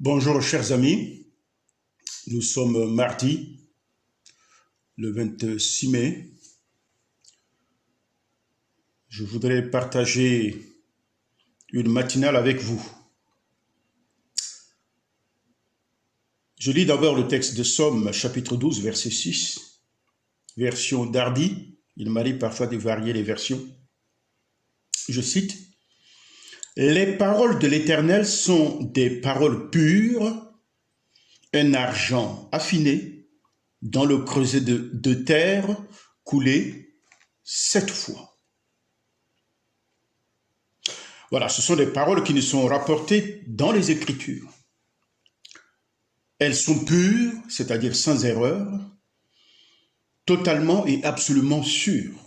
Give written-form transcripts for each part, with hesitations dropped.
Bonjour chers amis, nous sommes mardi, le 26 mai. Je voudrais partager une matinale avec vous. Je lis d'abord le texte de Somme, chapitre 12, verset 6, version Darby. Il m'arrive parfois de varier les versions. Je cite: « Les paroles de l'Éternel sont des paroles pures, un argent affiné dans le creuset de terre coulé 7 fois. » Voilà, ce sont des paroles qui nous sont rapportées dans les Écritures. Elles sont pures, c'est-à-dire sans erreur, totalement et absolument sûres.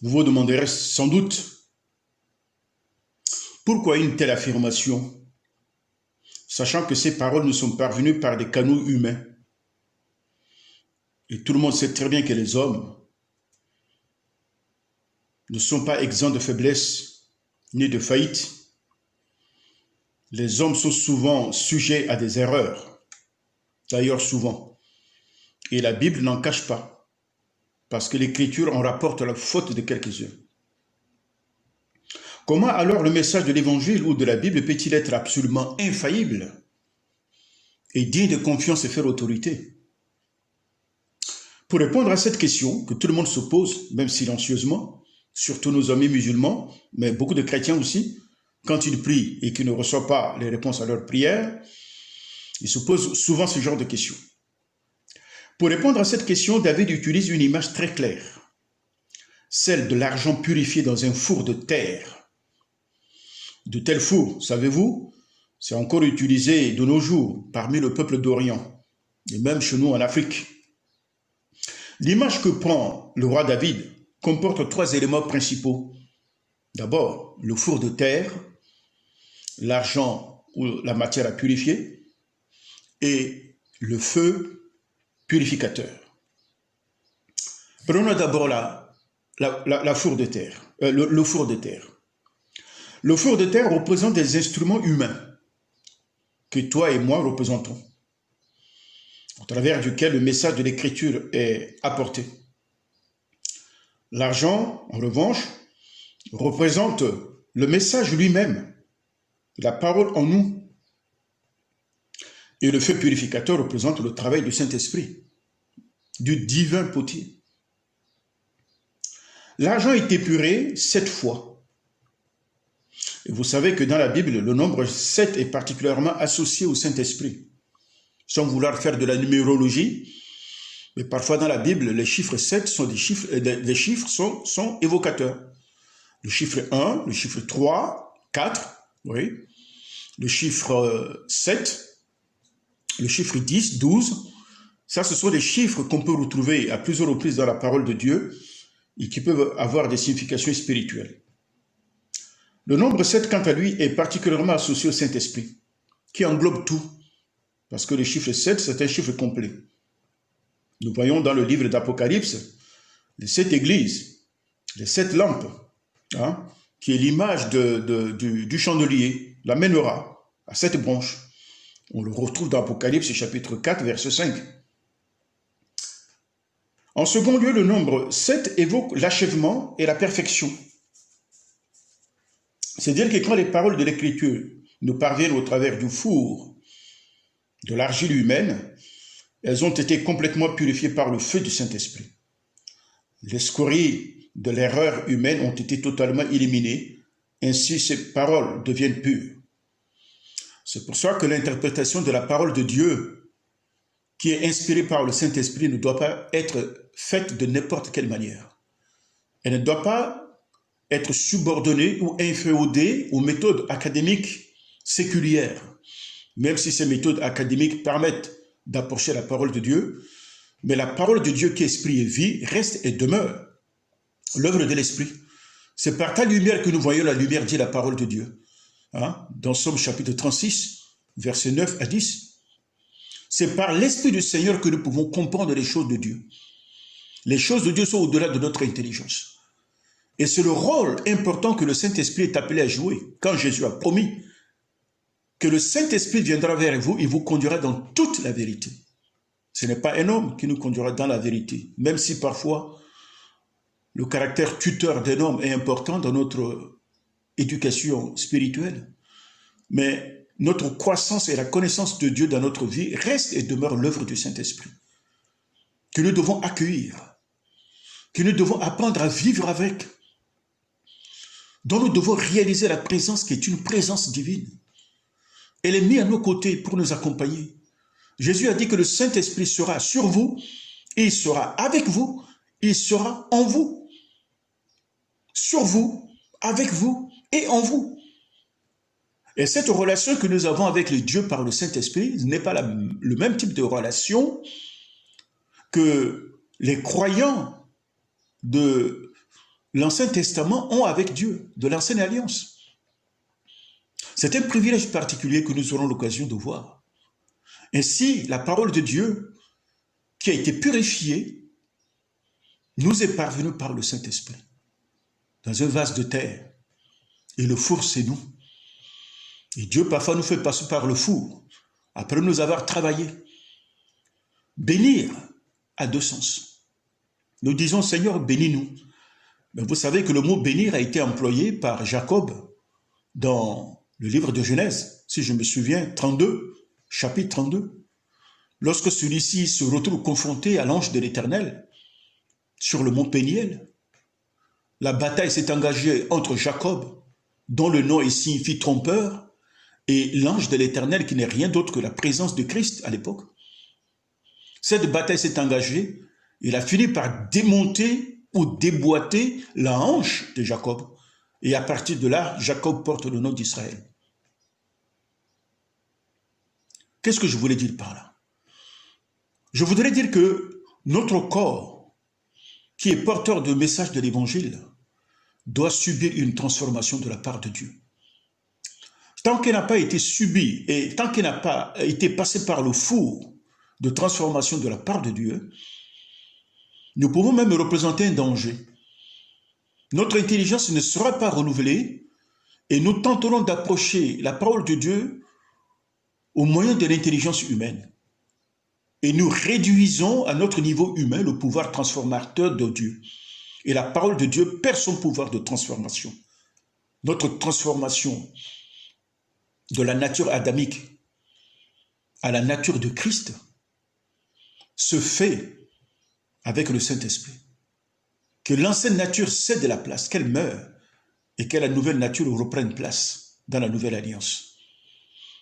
Vous vous demanderez sans doute pourquoi une telle affirmation, sachant que ces paroles nous sont parvenues par des canaux humains. Et tout le monde sait très bien que les hommes ne sont pas exempts de faiblesse ni de faillite. Les hommes sont souvent sujets à des erreurs, d'ailleurs souvent. Et la Bible n'en cache pas, parce que l'Écriture en rapporte la faute de quelques-uns. Comment alors le message de l'Évangile ou de la Bible peut-il être absolument infaillible et digne de confiance et faire autorité? Pour répondre à cette question que tout le monde se pose, même silencieusement, surtout nos amis musulmans, mais beaucoup de chrétiens aussi, quand ils prient et qu'ils ne reçoivent pas les réponses à leurs prières, ils se posent souvent ce genre de questions. Pour répondre à cette question, David utilise une image très claire, celle de l'argent purifié dans un four de terre. De tels fours, savez-vous, c'est encore utilisé de nos jours parmi le peuple d'Orient, et même chez nous en Afrique. L'image que prend le roi David comporte 3 éléments principaux. D'abord, le four de terre, l'argent ou la matière à purifier, et le feu purificateur. Prenons d'abord le four de terre. Le four de terre. Le four de terre représente des instruments humains que toi et moi représentons, au travers duquel le message de l'Écriture est apporté. L'argent, en revanche, représente le message lui-même, la parole en nous. Et le feu purificateur représente le travail du Saint-Esprit, du divin potier. L'argent est épuré 7 fois. Et vous savez que dans la Bible, le nombre 7 est particulièrement associé au Saint-Esprit. Sans vouloir faire de la numérologie, mais parfois dans la Bible, les chiffres 7 sont des chiffres sont évocateurs. Le chiffre 1, le chiffre 3, 4, oui. Le chiffre 7, le chiffre 10, 12. Ça, ce sont des chiffres qu'on peut retrouver à plusieurs reprises dans la parole de Dieu et qui peuvent avoir des significations spirituelles. Le nombre 7, quant à lui, est particulièrement associé au Saint-Esprit, qui englobe tout. Parce que le chiffre 7, c'est un chiffre complet. Nous voyons dans le livre d'Apocalypse les 7 églises, les 7 lampes, qui est l'image du chandelier, la menorah, à 7 branches. On le retrouve dans Apocalypse chapitre 4, verset 5. En second lieu, le nombre 7 évoque l'achèvement et la perfection. C'est-à-dire que quand les paroles de l'Écriture nous parviennent au travers du four, de l'argile humaine, elles ont été complètement purifiées par le feu du Saint-Esprit. Les scories de l'erreur humaine ont été totalement éliminées, ainsi ces paroles deviennent pures. C'est pour ça que l'interprétation de la parole de Dieu, qui est inspirée par le Saint-Esprit, ne doit pas être faite de n'importe quelle manière. Elle ne doit pas être subordonnée ou inféodée aux méthodes académiques séculières, même si ces méthodes académiques permettent d'approcher la parole de Dieu, mais la parole de Dieu qui est esprit et vie reste et demeure l'œuvre de l'esprit. C'est par ta lumière que nous voyons la lumière, dit la parole de Dieu. Dans Somme chapitre 36, versets 9 à 10. C'est par l'esprit du Seigneur que nous pouvons comprendre les choses de Dieu. Les choses de Dieu sont au-delà de notre intelligence. Et c'est le rôle important que le Saint-Esprit est appelé à jouer quand Jésus a promis que le Saint-Esprit viendra vers vous, il vous conduira dans toute la vérité. Ce n'est pas un homme qui nous conduira dans la vérité, même si parfois le caractère tuteur d'un homme est important dans notre éducation spirituelle. Mais notre croissance et la connaissance de Dieu dans notre vie reste et demeure l'œuvre du Saint-Esprit, que nous devons accueillir, que nous devons apprendre à vivre avec, dont nous devons réaliser la présence qui est une présence divine. Elle est mise à nos côtés pour nous accompagner. Jésus a dit que le Saint-Esprit sera sur vous, il sera avec vous, il sera en vous. Sur vous, avec vous et en vous. Et cette relation que nous avons avec le Dieu par le Saint-Esprit n'est pas le même type de relation que les croyants de l'Ancien Testament ont avec Dieu, de l'Ancienne Alliance. C'est un privilège particulier que nous aurons l'occasion de voir. Ainsi, la parole de Dieu, qui a été purifiée, nous est parvenue par le Saint-Esprit, dans un vase de terre. Et le four, c'est nous. Et Dieu, parfois, nous fait passer par le four, après nous avoir travaillé. Bénir a deux sens. Nous disons, Seigneur, bénis-nous. Mais vous savez que le mot bénir a été employé par Jacob dans le livre de Genèse, si je me souviens, 32, chapitre 32. Lorsque celui-ci se retrouve confronté à l'ange de l'Éternel sur le mont Péniel, la bataille s'est engagée entre Jacob, dont le nom signifie trompeur, et l'ange de l'Éternel, qui n'est rien d'autre que la présence de Christ à l'époque. Cette bataille s'est engagée, il a fini par démonter ou déboîter la hanche de Jacob. Et à partir de là, Jacob porte le nom d'Israël. Qu'est-ce que je voulais dire par là? Je voudrais dire que notre corps, qui est porteur de message de l'Évangile, doit subir une transformation de la part de Dieu. Tant qu'elle n'a pas été subie et tant qu'elle n'a pas été passée par le four de transformation de la part de Dieu, nous pouvons même représenter un danger. Notre intelligence ne sera pas renouvelée et nous tenterons d'approcher la parole de Dieu au moyen de l'intelligence humaine. Et nous réduisons à notre niveau humain le pouvoir transformateur de Dieu. Et la parole de Dieu perd son pouvoir de transformation. Notre transformation de la nature adamique à la nature de Christ se fait avec le Saint-Esprit. Que l'ancienne nature cède la place, qu'elle meure, et que la nouvelle nature reprenne place dans la nouvelle alliance.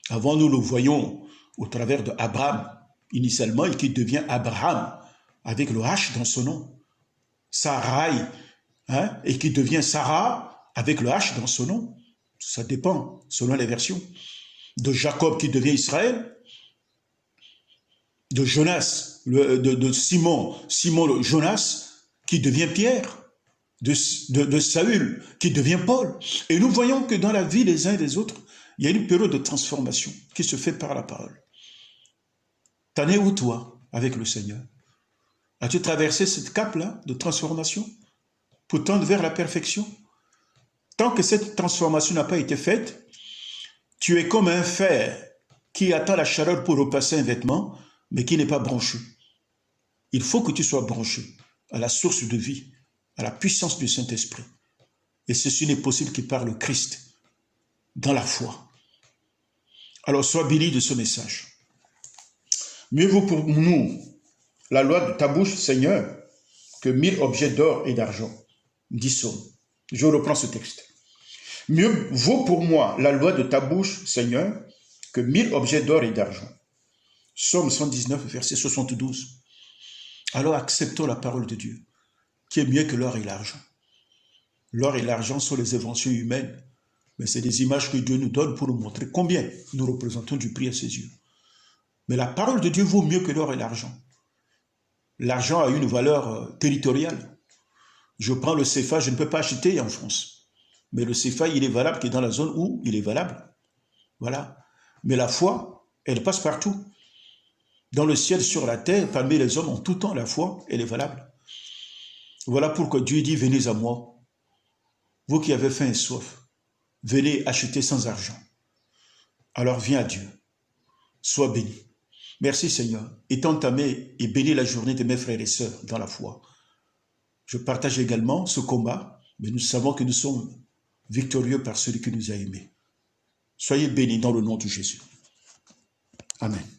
Avant, nous le voyons au travers d'Abraham, initialement, et qui devient Abraham, avec le H dans son nom. Sarai, et qui devient Sarah, avec le H dans son nom. Ça dépend, selon les versions. De Jacob, qui devient Israël. De Jonas, de Simon Jonas, qui devient Pierre. De Saül, qui devient Paul. Et nous voyons que dans la vie des uns et des autres, il y a une période de transformation qui se fait par la parole. T'en es où, toi, avec le Seigneur? As-tu traversé cette cape-là de transformation pour tendre vers la perfection? Tant que cette transformation n'a pas été faite, tu es comme un fer qui attend la chaleur pour repasser un vêtement, mais qui n'est pas branché. Il faut que tu sois branché à la source de vie, à la puissance du Saint-Esprit. Et ceci n'est possible que par le Christ, dans la foi. Alors sois béni de ce message. Mieux vaut pour nous la loi de ta bouche, Seigneur, que 1000 objets d'or et d'argent, dit Psaume. Je reprends ce texte. Mieux vaut pour moi la loi de ta bouche, Seigneur, que 1000 objets d'or et d'argent. Psaume 119, verset 72. Alors acceptons la parole de Dieu, qui est mieux que l'or et l'argent. L'or et l'argent sont les inventions humaines, mais c'est des images que Dieu nous donne pour nous montrer combien nous représentons du prix à ses yeux. Mais la parole de Dieu vaut mieux que l'or et l'argent. L'argent a une valeur territoriale. Je prends le CFA, je ne peux pas acheter en France. Mais le CFA, il est valable que dans la zone où il est valable. Voilà. Mais la foi, elle passe partout. Dans le ciel, sur la terre, parmi les hommes, en tout temps, la foi, elle est valable. Voilà pourquoi Dieu dit, venez à moi. Vous qui avez faim et soif, venez acheter sans argent. alors viens à Dieu. Sois béni. Merci Seigneur. Étends ta main et bénis la journée de mes frères et sœurs dans la foi. Je partage également ce combat, mais nous savons que nous sommes victorieux par celui qui nous a aimés. Soyez bénis dans le nom de Jésus. Amen.